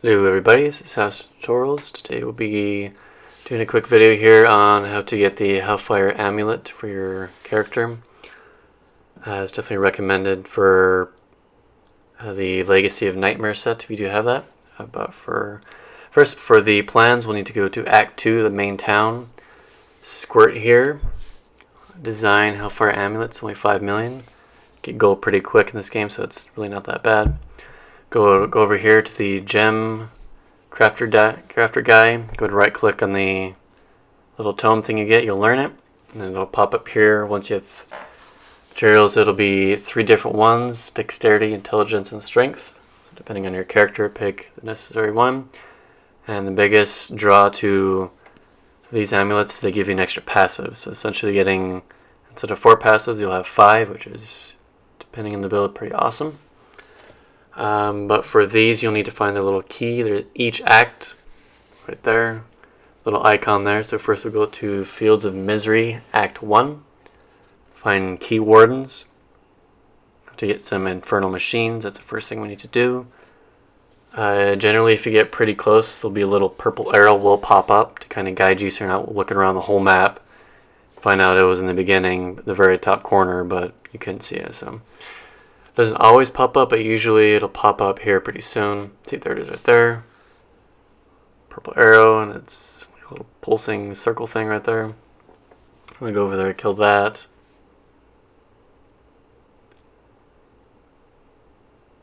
Hello everybody, this is House Tutorials. Today we'll be doing a quick video here on how to get the Hellfire Amulet for your character. It's definitely recommended for the Legacy of Nightmare set if you do have that. But for the plans, we'll need to go to Act 2, the main town. Squirt here. Design Hellfire Amulet, it's only 5 million. Get gold pretty quick in this game, so it's really not that bad. Go over here to the gem crafter guy. Go to right click on the little tome thing you get. You'll learn it, and then it'll pop up here. Once you have materials, it'll be 3 different ones: dexterity, intelligence, and strength. So depending on your character, pick the necessary one. And the biggest draw to these amulets is they give you an extra passive. So essentially, getting instead of 4 passives, you'll have 5, which is, depending on the build, pretty awesome. But for these, you'll need to find the little key. There's each act right there, little icon there. So first we'll go to Fields of Misery, Act 1. Find key wardens to get some infernal machines. That's the first thing we need to do. Generally, if you get pretty close, there'll be a little purple arrow will pop up to kind of guide you so you're not looking around the whole map. Find out it was in the beginning, the very top corner, but you couldn't see it. So it doesn't always pop up, but usually it'll pop up here pretty soon. See, there it is right there. Purple arrow, and it's a little pulsing circle thing right there. I'm going to go over there and kill that.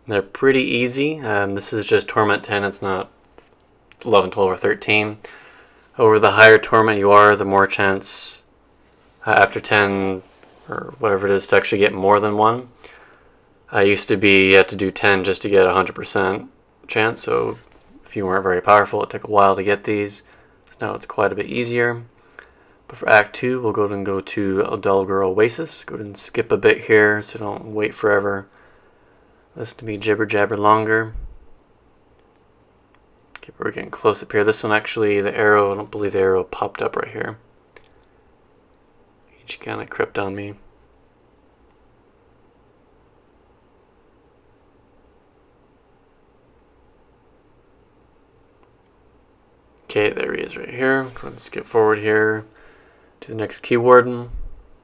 They're pretty easy. This is just Torment 10. It's not 11, 12, or 13. Over the higher Torment you are, the more chance after 10 or whatever it is to actually get more than one. Used to be you had to do 10 just to get 100% chance, so if you weren't very powerful, it took a while to get these. So now it's quite a bit easier. But for Act 2, we'll go to DAHLGUR OASIS. Go ahead and skip a bit here so don't wait forever. Listen to me jibber jabber longer. Okay, we're getting close up here. This one actually, the arrow, I don't believe the arrow popped up right here. Each kind of crept on me. Okay, there he is right here. Go ahead and skip forward here to the next key warden.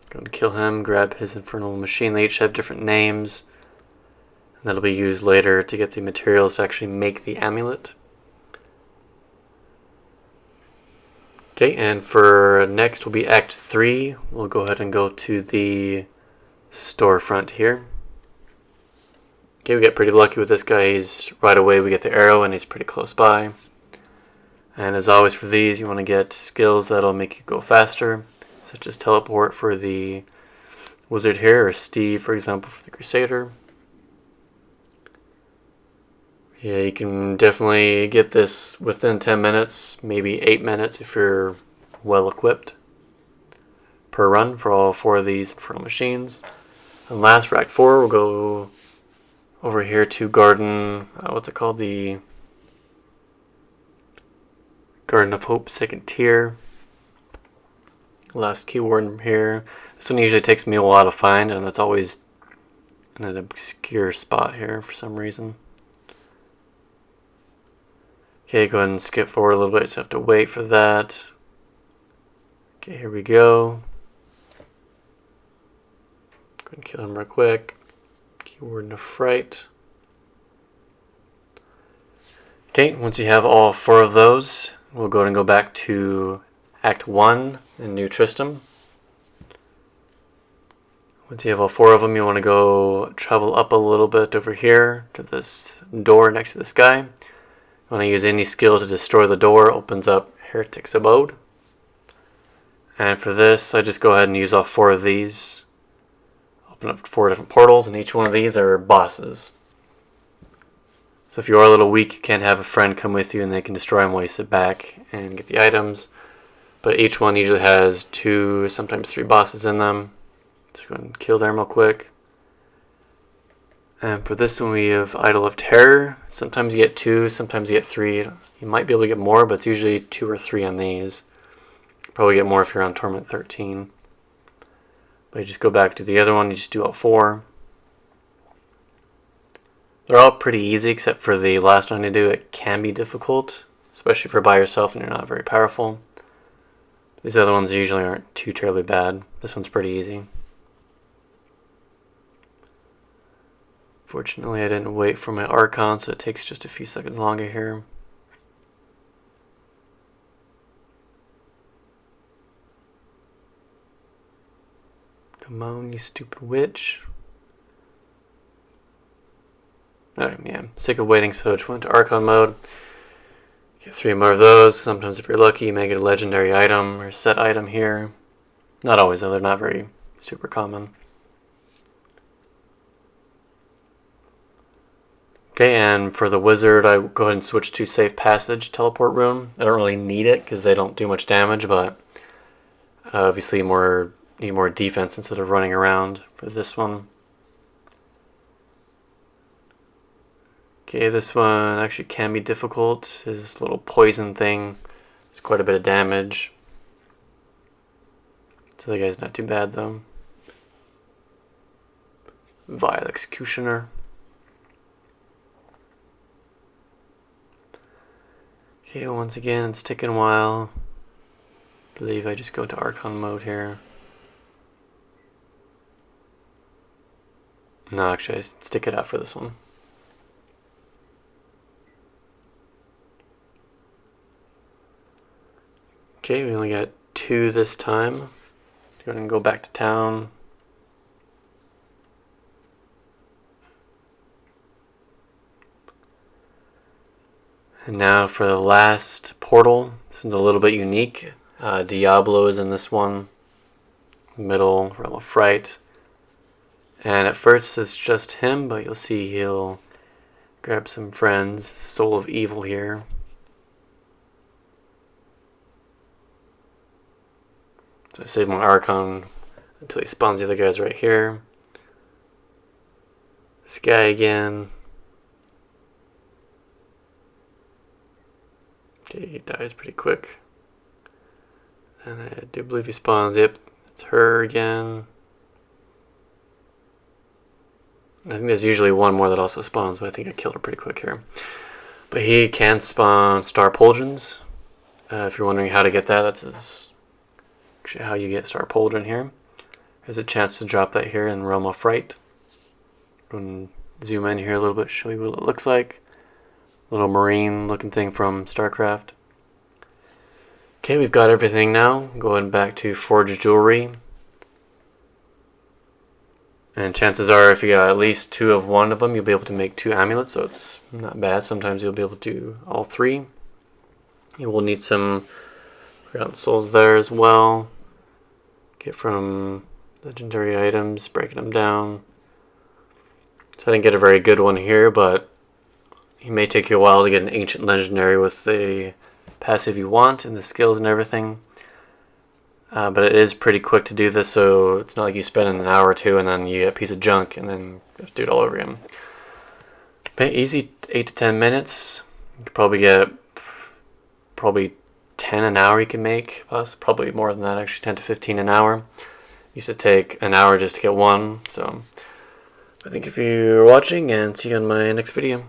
Go and kill him, grab his infernal machine. They each have different names. And that'll be used later to get the materials to actually make the amulet. Okay, and for next will be Act 3. We'll go ahead and go to the storefront here. Okay, we get pretty lucky with this guy. He's right away we get the arrow and he's pretty close by. And as always for these, you want to get skills that'll make you go faster, such as teleport for the wizard here, or Steve, for example, for the crusader. Yeah, you can definitely get this within 10 minutes, maybe 8 minutes if you're well equipped per run for all 4 of these infernal machines. And last, for Act 4, we'll go over here to Garden, what's it called? The Garden of Hope, 2nd tier. Last keyword here. This one usually takes me a while to find, and it's always in an obscure spot here for some reason. Okay, go ahead and skip forward a little bit, so I have to wait for that. Okay, here we go. Go ahead and kill him real quick. Keyword of fright. Okay, once you have all 4 of those, we'll go ahead and go back to Act 1 in New Tristram. Once you have all 4 of them, you want to go travel up a little bit over here to this door next to this guy. You want to use any skill to destroy the door. Opens up Heretic's Abode. And for this, I just go ahead and use all 4 of these. Open up 4 different portals, and each one of these are bosses. So if you are a little weak, you can have a friend come with you and they can destroy them while you sit back and get the items. But each one usually has 2, sometimes 3 bosses in them. So go ahead and kill them real quick. And for this one we have Idol of Terror. Sometimes you get 2, sometimes you get 3. You might be able to get more, but it's usually 2 or 3 on these. Probably get more if you're on Torment 13. But you just go back to the other one, you just do all 4. They're all pretty easy except for the last one to do. It can be difficult, especially if you're by yourself and you're not very powerful. These other ones usually aren't too terribly bad. This one's pretty easy. Fortunately, I didn't wait for my Archon, so it takes just a few seconds longer here. Come on, you stupid witch. Alright, yeah, sick of waiting, so I just went to Archon mode. Get 3 more of those. Sometimes if you're lucky, you may get a legendary item or set item here. Not always, though. They're not very super common. Okay, and for the wizard, I go ahead and switch to Safe Passage Teleport Rune. I don't really need it because they don't do much damage, but obviously need more defense instead of running around for this one. Okay, this one actually can be difficult. His little poison thing is quite a bit of damage. So the guy's not too bad though. Vile Executioner. Okay, once again, it's taking a while. I believe I just go to Archon mode here. No, actually, I stick it out for this one. Okay, we only got 2 this time. Go ahead and go back to town. And now for the last portal. This one's a little bit unique. Diablo is in this one. Middle, Realm of Fright. And at first it's just him, but you'll see he'll grab some friends. Soul of Evil here. So I save my Archon until he spawns the other guys right here. This guy again. Okay, he dies pretty quick. And I do believe he spawns. Yep, it's her again. I think there's usually one more that also spawns, but I think I killed her pretty quick here. But he can spawn Star Pauldrons. If you're wondering how to get that, that's actually how you get Star Pauldron here. There's a chance to drop that here in Realm of Fright. Go and zoom in here a little bit, show you what it looks like. Little marine looking thing from StarCraft. Okay, we've got everything now. Going back to Forge Jewelry. And chances are if you got at least 2 of one of them, you'll be able to make 2 amulets, so it's not bad. Sometimes you'll be able to do all 3. You will need some Forgotten Souls there as well. Get from legendary items, breaking them down. So I didn't get a very good one here, but it may take you a while to get an ancient legendary with the passive you want and the skills and everything. But it is pretty quick to do this, so it's not like you spend an hour or 2 and then you get a piece of junk and then you have to do it all over again. But easy, 8 to 10 minutes. You could probably get 10 an hour you can make. Plus, probably more than that actually, 10 to 15 an hour. Used to take an hour just to get one. So I think if you're watching, and see you on my next video.